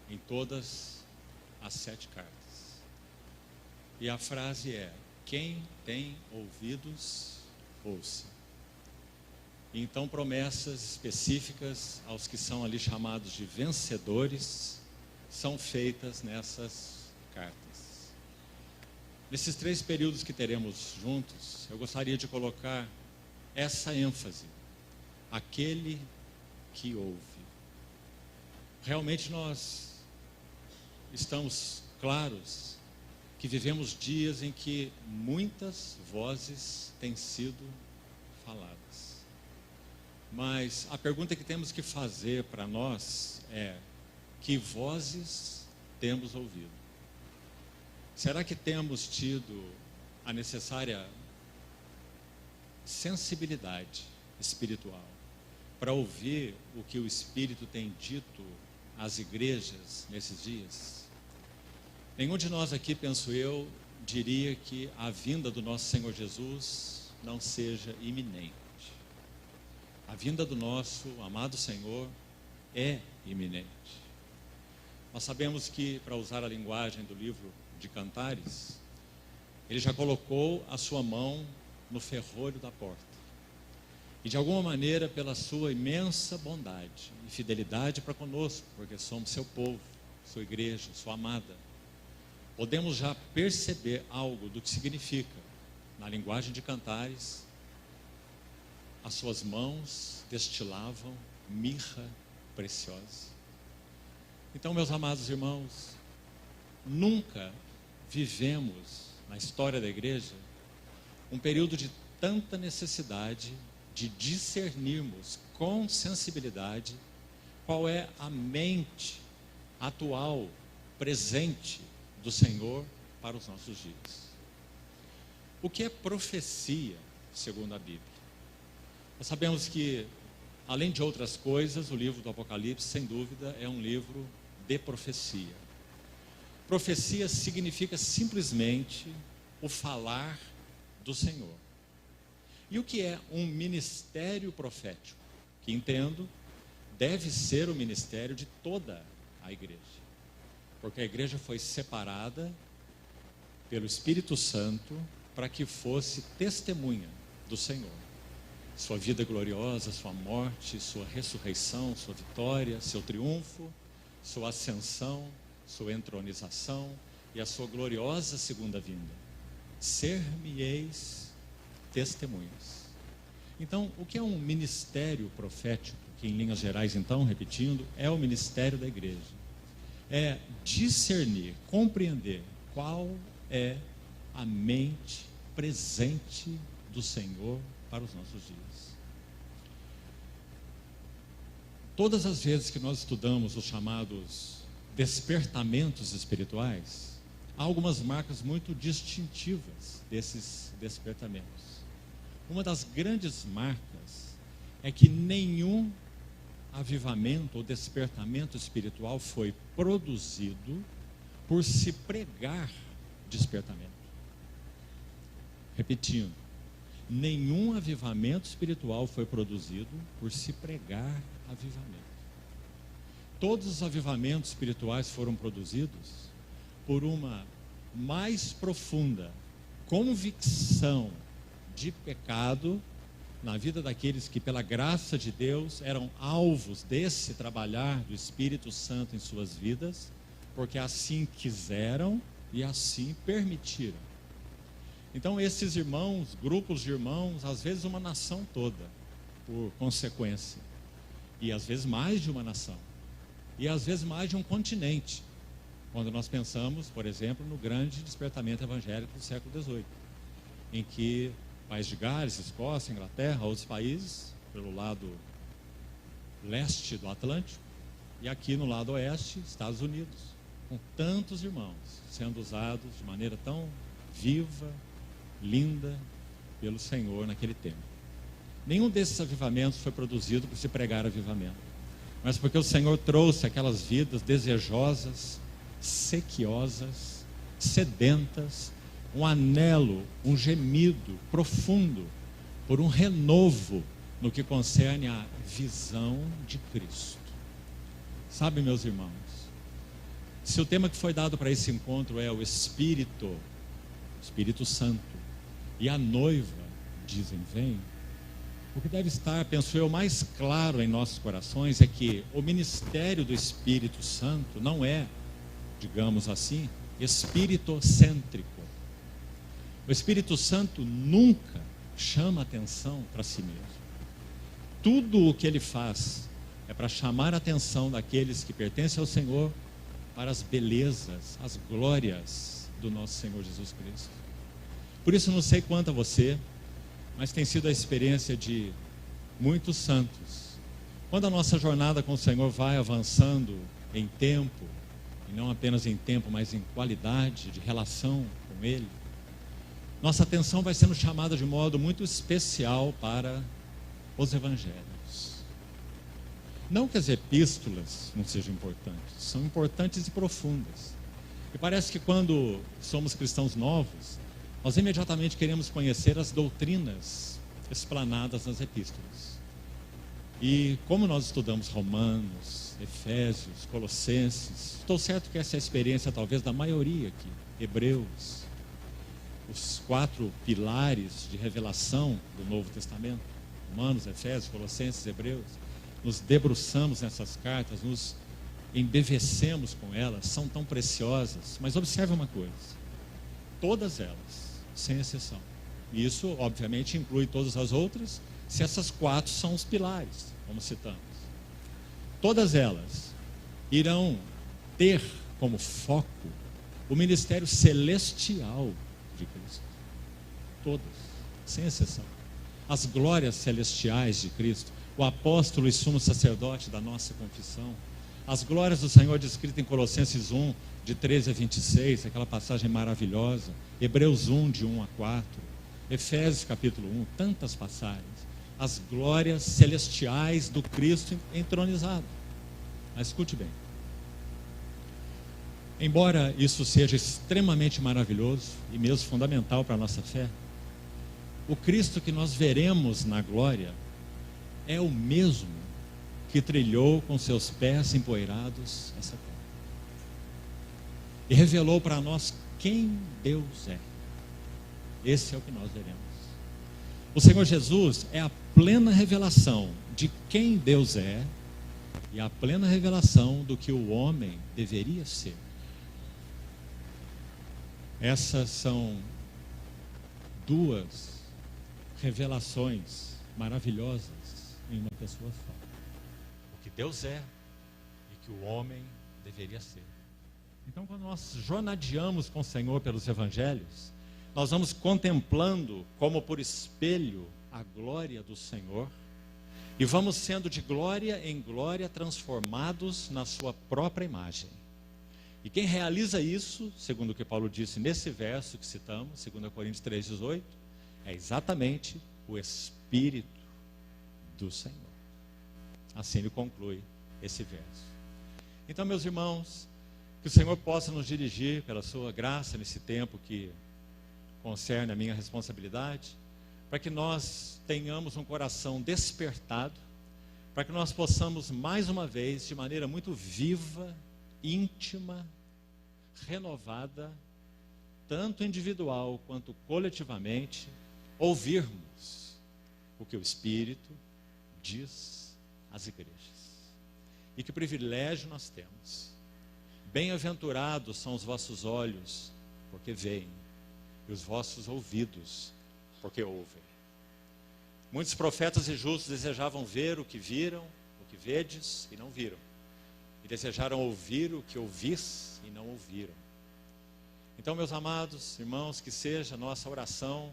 em todas as 7 cartas. E a frase é: quem tem ouvidos, ouça. Então, promessas específicas aos que são ali chamados de vencedores são feitas nessas cartas. Nesses 3 períodos que teremos juntos, eu gostaria de colocar essa ênfase: aquele que ouve. Realmente nós estamos claros que vivemos dias em que muitas vozes têm sido faladas. Mas a pergunta que temos que fazer para nós é: que vozes temos ouvido? Será que temos tido a necessária sensibilidade espiritual para ouvir o que o Espírito tem dito às igrejas nesses dias? Nenhum de nós aqui, penso eu, diria que a vinda do nosso Senhor Jesus não seja iminente. A vinda do nosso amado Senhor é iminente. Nós sabemos que, para usar a linguagem do livro de Cantares, ele já colocou a sua mão no ferrolho da porta. E de alguma maneira, pela sua imensa bondade e fidelidade para conosco, porque somos seu povo, sua igreja, sua amada, podemos já perceber algo do que significa, na linguagem de Cantares, as suas mãos destilavam mirra preciosa. Então, meus amados irmãos, nunca vivemos na história da igreja um período de tanta necessidade de discernirmos com sensibilidade qual é a mente atual, presente do Senhor para os nossos dias. O que é profecia, segundo a Bíblia? Nós sabemos que, além de outras coisas, o livro do Apocalipse, sem dúvida, é um livro de profecia. Profecia significa simplesmente o falar do Senhor. E o que é um ministério profético? Que entendo, deve ser o ministério de toda a igreja. Porque a igreja foi separada pelo Espírito Santo para que fosse testemunha do Senhor. Sua vida gloriosa, sua morte, sua ressurreição, sua vitória, seu triunfo, sua ascensão, sua entronização e a sua gloriosa segunda vinda. Ser-me-eis testemunhas. Então, o que é um ministério profético, que em linhas gerais, então, repetindo, é o ministério da igreja? É discernir, compreender qual é a mente presente do Senhor para os nossos dias. Todas as vezes que nós estudamos os chamados despertamentos espirituais, há algumas marcas muito distintivas desses despertamentos. Uma das grandes marcas é que nenhum avivamento ou despertamento espiritual foi produzido por se pregar despertamento. Repetindo, nenhum avivamento espiritual foi produzido por se pregar avivamento. Todos os avivamentos espirituais foram produzidos por uma mais profunda convicção de pecado na vida daqueles que, pela graça de Deus, eram alvos desse trabalhar do Espírito Santo em suas vidas, porque assim quiseram e assim permitiram. Então, esses irmãos, grupos de irmãos, às vezes uma nação toda, por consequência, e às vezes mais de uma nação, e às vezes mais de um continente, quando nós pensamos, por exemplo, no grande despertamento evangélico do século XVIII, em que País de Gales, Escócia, Inglaterra, outros países, pelo lado leste do Atlântico, e aqui no lado oeste, Estados Unidos, com tantos irmãos sendo usados de maneira tão viva, linda, pelo Senhor naquele tempo. Nenhum desses avivamentos foi produzido por se pregar avivamento, mas porque o Senhor trouxe aquelas vidas desejosas, sequiosas, sedentas, um anelo, um gemido profundo por um renovo no que concerne à visão de Cristo. Sabe, meus irmãos, Se o tema que foi dado para esse encontro é o Espírito Santo, e a noiva, dizem, vem, o que deve estar, penso eu, mais claro em nossos corações é que o ministério do Espírito Santo não é, digamos assim, espiritocêntrico. O Espírito Santo nunca chama atenção para si mesmo. Tudo o que ele faz é para chamar a atenção daqueles que pertencem ao Senhor para as belezas, as glórias do nosso Senhor Jesus Cristo. Por isso, não sei quanto a você, mas tem sido a experiência de muitos santos. Quando a nossa jornada com o Senhor vai avançando em tempo, e não apenas em tempo, mas em qualidade de relação com Ele, nossa atenção vai sendo chamada de modo muito especial para os evangelhos. Não que as epístolas não sejam importantes, são importantes e profundas. E parece que quando somos cristãos novos, nós imediatamente queremos conhecer as doutrinas explanadas nas epístolas. E como nós estudamos Romanos, Efésios, Colossenses, estou certo que essa é a experiência talvez da maioria aqui, Hebreus, os 4 pilares de revelação do Novo Testamento, Romanos, Efésios, Colossenses, Hebreus, nos debruçamos nessas cartas, nos embevecemos com elas, são tão preciosas, mas observe uma coisa, todas elas, sem exceção, e isso obviamente inclui todas as outras, se essas 4 são os pilares, como citamos, todas elas irão ter como foco o ministério celestial de Cristo, todas, sem exceção, as glórias celestiais de Cristo, o apóstolo e sumo sacerdote da nossa confissão, as glórias do Senhor descritas em Colossenses 1, de 13 a 26, aquela passagem maravilhosa, Hebreus 1, de 1 a 4, Efésios capítulo 1, tantas passagens, as glórias celestiais do Cristo entronizado. Mas escute bem, embora isso seja extremamente maravilhoso e mesmo fundamental para a nossa fé, o Cristo que nós veremos na glória é o mesmo que trilhou com seus pés empoeirados essa terra e revelou para nós quem Deus é. Esse é o que nós veremos. O Senhor Jesus é a plena revelação de quem Deus é e a plena revelação do que o homem deveria ser. Essas são 2 revelações maravilhosas em uma pessoa só. O que Deus é e que o homem deveria ser. Então, quando nós jornadeamos com o Senhor pelos evangelhos, nós vamos contemplando como por espelho a glória do Senhor e vamos sendo de glória em glória transformados na sua própria imagem. E quem realiza isso, segundo o que Paulo disse nesse verso que citamos, 2 Coríntios 3,18, é exatamente o Espírito do Senhor. Assim ele conclui esse verso. Então, meus irmãos, que o Senhor possa nos dirigir pela sua graça nesse tempo que concerne a minha responsabilidade, para que nós tenhamos um coração despertado, para que nós possamos mais uma vez, de maneira muito viva, íntima, renovada, tanto individual quanto coletivamente, ouvirmos o que o Espírito diz às igrejas. E que privilégio nós temos. Bem-aventurados são os vossos olhos, porque veem, e os vossos ouvidos, porque ouvem. Muitos profetas e justos desejavam ver o que viram, o que vedes e não viram. E desejaram ouvir o que ouvis e não ouviram. Então, meus amados irmãos, que seja a nossa oração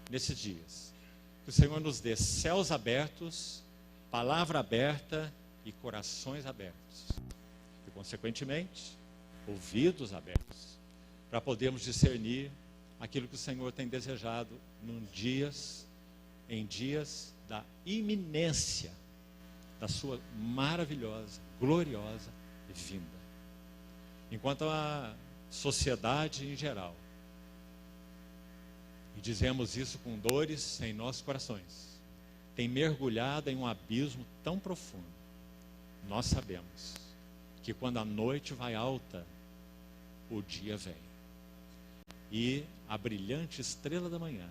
nesses dias. Que o Senhor nos dê céus abertos, palavra aberta e corações abertos. E, consequentemente, ouvidos abertos, para podermos discernir aquilo que o Senhor tem desejado em dias da iminência da sua maravilhosa, gloriosa vinda. Enquanto a sociedade em geral, e dizemos isso com dores em nossos corações, tem mergulhado em um abismo tão profundo, nós sabemos que quando a noite vai alta o dia vem. E a brilhante estrela da manhã